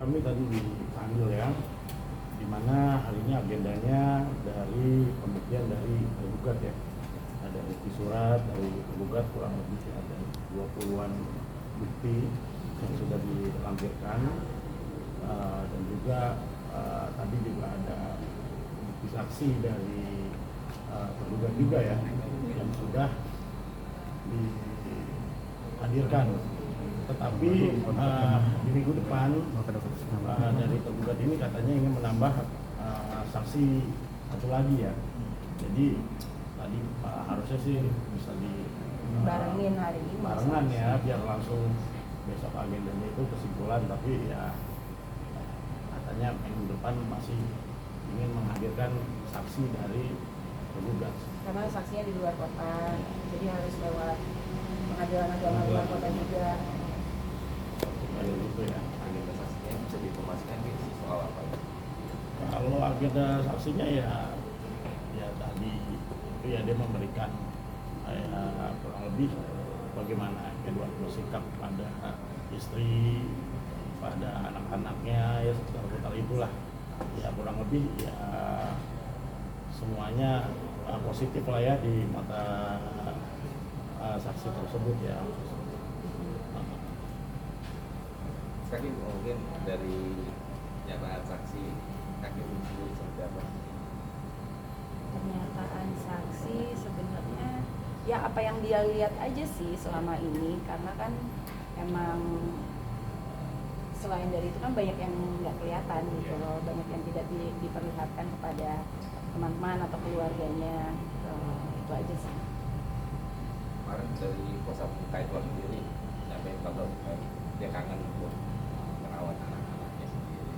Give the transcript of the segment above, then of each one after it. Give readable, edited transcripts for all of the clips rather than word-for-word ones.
Kami tadi dipanggil ya, di mana hari ini agendanya dari pembuktian dari tergugat ya. Ada bukti surat dari tergugat kurang lebih ada 20-an bukti yang sudah dilampirkan, dan juga tadi juga ada bukti saksi dari tergugat juga ya, yang sudah dihadirkan. Tetapi di minggu depan dari tergugat ini katanya ingin menambah saksi satu lagi ya. Jadi tadi harusnya sih bisa barengin hari ini. Barengan ya, biar langsung besok agendanya itu kesimpulan. Tapi ya katanya minggu depan masih ingin menghadirkan saksi dari tergugat. Karena saksinya di luar kota, jadi harus lewat pengadilan agama luar kota juga. Kayak gitu ya. Agenda saksinya bisa diinformasikan gitu soal apa? Kalau agenda saksinya ya tadi itu ya dia memberikan kurang lebih bagaimana kedua bersikap pada istri, pada anak-anaknya ya, seputar itulah ya, kurang lebih ya semuanya positif lah ya di mata saksi tersebut ya. Sekali mungkin dari pernyataan saksi kaki sendiri seperti apa? Pernyataan saksi sebenarnya ya apa yang dia lihat aja sih selama ini, karena kan emang selain dari itu kan banyak yang nggak kelihatan gitu loh, banyak yang tidak diperlihatkan kepada teman-teman atau keluarganya, itu aja sih. Kemarin dari kuasa hukum Kaitwan sendiri nyampein kalau dia kangen untuk merawat anak-anaknya sendiri.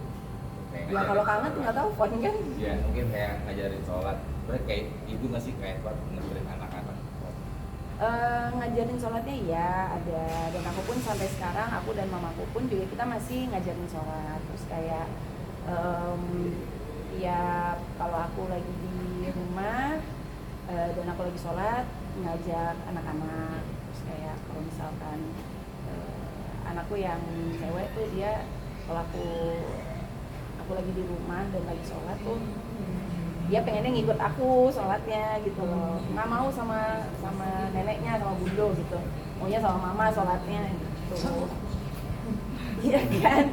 Ya kalau kangen tinggal telepon kan. Ya mungkin kayak ngajarin sholat. Berarti kayak ibu masih Kaitwan ngajarin anak-anak. Ngajarin sholatnya ya ada, dan aku pun sampai sekarang, aku dan mamaku pun juga kita masih ngajarin sholat. Terus kayak ya kalau aku lagi di rumah dan aku lagi sholat, ngajak anak-anak. Terus kayak kalau misalkan anakku yang cewek tuh dia, kalau aku lagi di rumah dan lagi sholat tuh dia pengennya ngikut aku sholatnya gitu loh, nggak mau sama neneknya, sama bundo gitu, maunya sama mama sholatnya gitu. Iya kan?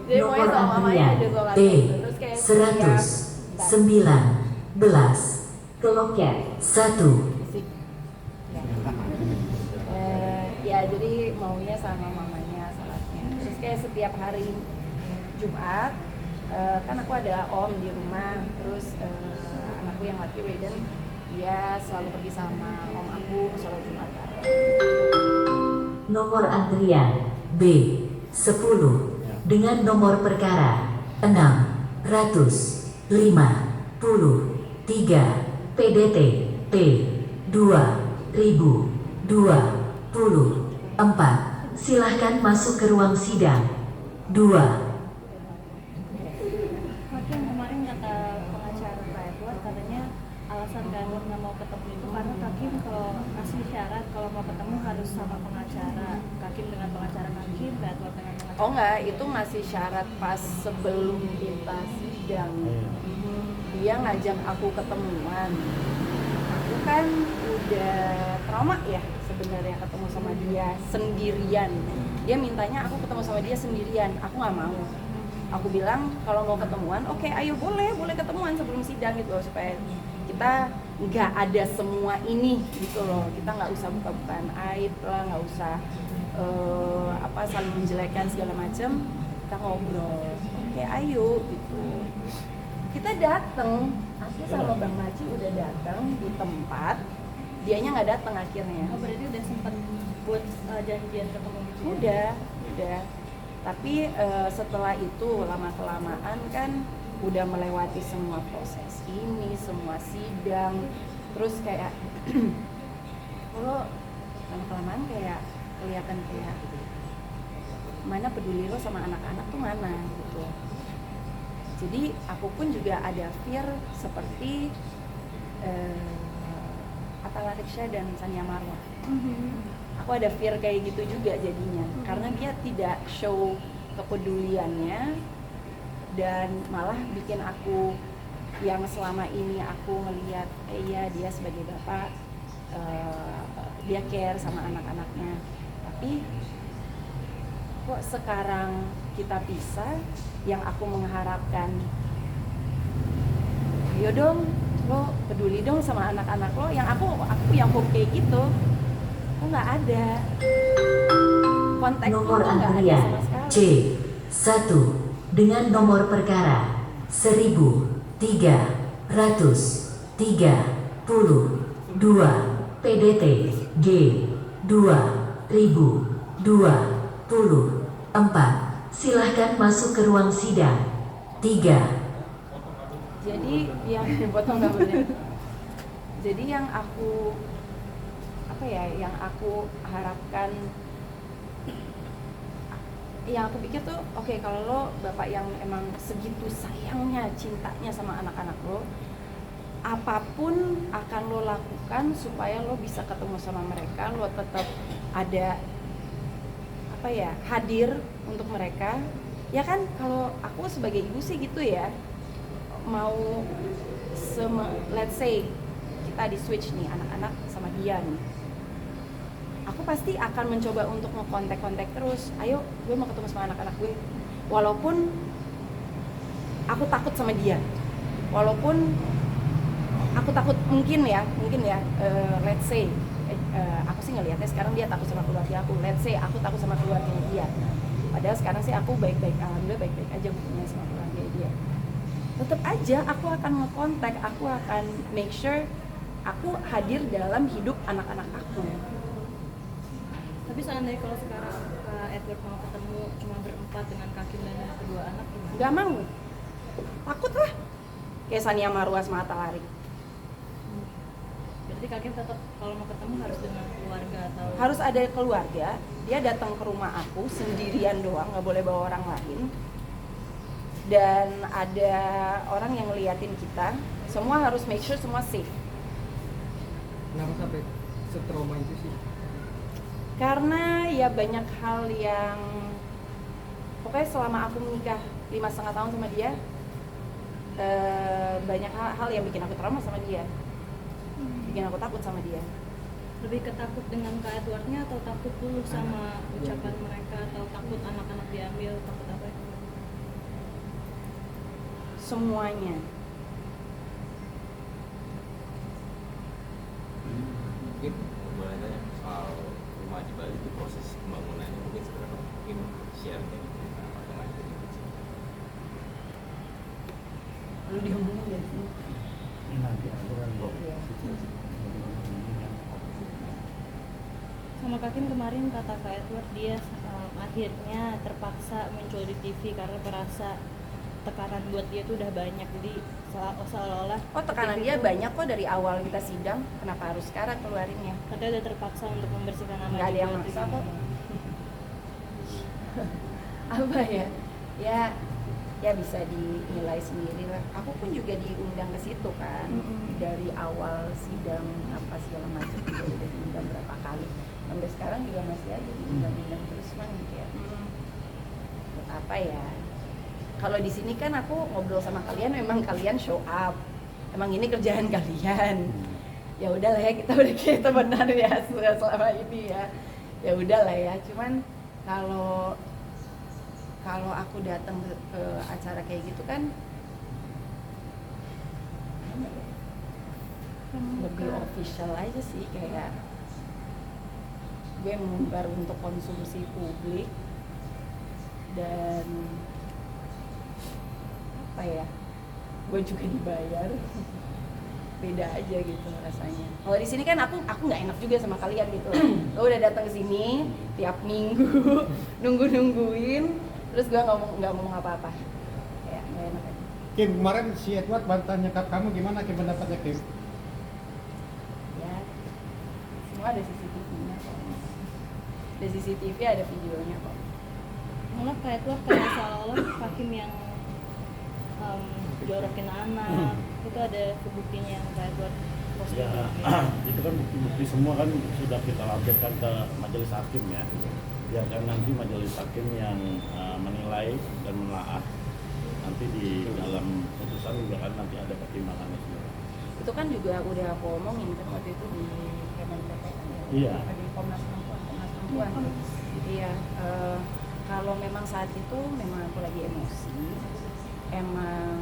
Jadi maunya sama mamanya aja sholatnya gitu. Terus kayak 119 keloket 1. Ya jadi maunya sama mamanya sholatnya. Terus kayak setiap hari Jumat kan aku ada om di rumah, terus anakku yang laki Weden dia selalu pergi sama om aku sholat Jumat. Nomor antrian B10 dengan nomor perkara 653 PDT P 2024. Silahkan masuk ke ruang sidang 2. Hakim kemarin kata pengacara Pak Edward, katanya alasan Kak Edward nggak mau ketemu itu karena Hakim kalau kasih syarat kalau mau ketemu harus sama pengacara, Hakim dengan pengacara Hakim, Pak Edward dengan pengacara. Oh enggak, itu masih syarat pas sebelum kita sidang. Dia ngajak aku ketemuan. Aku kan udah trauma ya sebenarnya ketemu sama dia sendirian. Dia mintanya aku ketemu sama dia sendirian, aku nggak mau. Aku bilang kalau mau ketemuan, oke, ayo boleh ketemuan sebelum sidang gitu loh, supaya kita nggak ada semua ini gitu loh, kita nggak usah buka-bukaan aib lah, nggak usah saling menjelekkan segala macam, kita ngobrol, oke, ayo gitu. Kita dateng, aku sama Bang Maci udah datang di tempat, dianya nggak datang akhirnya. Oh, berarti udah sempat buat janjian ketemu gitu ya? Udah. Tapi setelah itu lama-kelamaan kan udah melewati semua proses ini, semua sidang. Terus kayak lo lama-kelamaan kayak kelihatan kayak mana peduli lo sama anak-anak tuh mana gitu. Jadi aku pun juga ada fear seperti Atta Larisha dan Sania Marwa. aku ada fear kayak gitu juga jadinya, karena dia tidak show kepeduliannya dan malah bikin aku yang selama ini aku ngelihat iya dia sebagai bapak, dia care sama anak-anaknya, tapi kok sekarang kita pisah, yang aku mengharapkan yo dong lo peduli dong sama anak-anak lo, yang aku yang hope kayak gitu kok nggak ada, kontak Nomor itu nggak ada antrian sama sekali. C1 dengan nomor perkara 1332 PDT G2024. Silahkan masuk ke ruang sidang 3. Jadi yang potong gambarnya. Jadi yang aku yang aku harapkan, yang aku pikir tuh oke, kalau lo bapak yang emang segitu sayangnya cintanya sama anak-anak lo, apapun akan lo lakukan supaya lo bisa ketemu sama mereka, lo tetap ada hadir untuk mereka, ya kan? Kalau aku sebagai ibu sih gitu ya, mau let's say kita di switch nih anak-anak sama dia nih, aku pasti akan mencoba untuk ngekontak terus, ayo gue mau ketemu sama anak-anak gue, walaupun aku takut sama dia, walaupun aku takut mungkin ya let's say aku sih ngelihatnya sekarang dia takut sama keluarga aku, let's say aku takut sama keluarganya dia, padahal sekarang sih aku baik-baik, alhamdulillah baik-baik aja hubungannya sama keluarga dia. Tetap aja aku akan ngekontak, aku akan make sure aku hadir dalam hidup anak-anak aku. Tapi seandainya kalau sekarang Kak Edward mau ketemu cuma berempat dengan Kakim dan kedua anak gimana? Gak mau, takut lah, kayak Sania Marwa Mata Lari. Berarti Kakim tetap kalau mau ketemu harus dengan keluarga atau? Harus ada keluarga, dia datang ke rumah aku sendirian doang, nggak boleh bawa orang lain, dan ada orang yang ngeliatin kita, semua harus make sure semua safe. Kenapa sampai setrauma itu sih? Karena ya banyak hal yang pokoknya selama aku menikah 5,5 tahun sama dia, banyak hal yang bikin aku trauma sama dia, bikin aku takut sama dia. Lebih ketakut dengan Kak Edwardnya atau takut dulu sama ucapan mereka, atau takut anak-anak diambil, takut apa ya? Semuanya. Mungkin boleh tanya soal rumah di Bali, itu proses pembangunannya mungkin seberapa, mungkin share kayak gitu apa aja gitu. Lalu diomongin ya sih. Ini nanti aturan kok. Iya. Sama Kakim kemarin kata Kak Edward dia akhirnya terpaksa muncul di TV karena merasa tekanan buat dia tuh udah banyak, jadi seolah-olah Tekanan dia banyak kok dari awal kita sidang, kenapa harus sekarang keluarinnya? katanya udah terpaksa untuk membersihkan nama Nggak ada yang juga, maksa gitu. kok. Apa ya? Ya bisa dinilai sendiri lah. Aku pun juga diundang ke situ kan. Dari awal sidang apa segala macam juga udah diundang berapa kali. Sampai sekarang juga masih aja diundang terus kan gitu ya. Buat apa ya? Kalau di sini kan aku ngobrol sama kalian, memang kalian show up. Emang ini kerjaan kalian. Ya udahlah ya, kita udah kayak temenan ya selama ini ya. Ya udahlah ya. Cuman kalau aku datang ke acara kayak gitu kan lebih official aja sih, kayak gue mengumbar untuk konsumsi publik dan apa ya, gue juga dibayar. Beda aja gitu rasanya. Kalau di sini kan aku nggak enak juga sama kalian gitu. Lo udah datang ke sini tiap minggu nungguin, terus gue nggak ngomong apa-apa. Kayak nggak enak aja. Kim, kemarin si Edward bantah nyekap kamu, gimana Kim pendapatnya Kim? Ya, semua ada CCTV-nya kok. Ada CCTV, ada videonya kok. Malah Kak Edward kayak seolah-olah Kakim yang jorokin anak, itu ada buktinya yang Kak Edward positif. Ya, itu kan bukti-bukti semua kan sudah kita lampirkan ke majelis hakim ya. Biarkan nanti majelis hakim yang menilai dan menelaah. Nanti di dalam putusan juga kan nanti ada pertimbangannya semua. Itu kan juga udah aku omongin kan waktu itu di KMNPPN ya. Iya. Di Komnas Perempuan. Iya, kalau memang saat itu memang aku lagi emosi, emang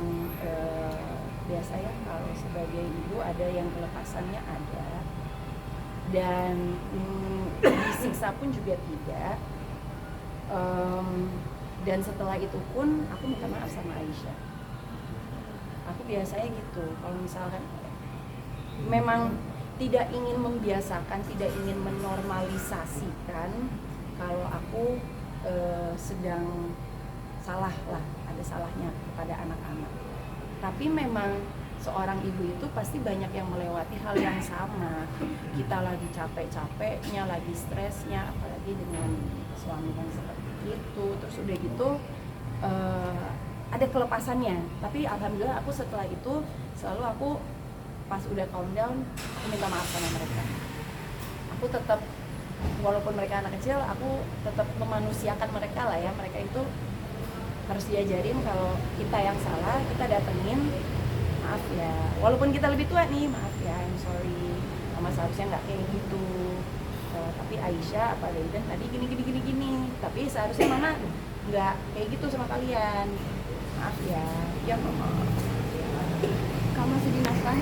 biasa ya kalau sebagai ibu ada yang kelepasannya ada, dan disiksa pun juga tidak. Dan setelah itu pun aku minta maaf sama Aisyah. Aku biasanya gitu, kalau misalkan memang tidak ingin membiasakan, tidak ingin menormalisasikan kalau aku sedang salah lah, ada salahnya kepada anak-anak. Tapi memang seorang ibu itu pasti banyak yang melewati hal yang sama. Kita lagi capek-capeknya, lagi stresnya, apalagi dengan suami yang seperti itu. Terus udah gitu ada kelepasannya. Tapi alhamdulillah aku setelah itu selalu aku pas udah calm down, aku minta maaf sama mereka. Aku tetap, walaupun mereka anak kecil, aku tetap memanusiakan mereka lah ya. Mereka itu harus diajarin kalau kita yang salah, kita datengin, maaf ya, walaupun kita lebih tua nih, maaf ya, I'm sorry, mama seharusnya nggak kayak gitu. Tapi Aisyah apa Daidan tadi gini, tapi seharusnya mama nggak kayak gitu sama kalian, maaf ya, ya mama. Kalau masih dinafkahi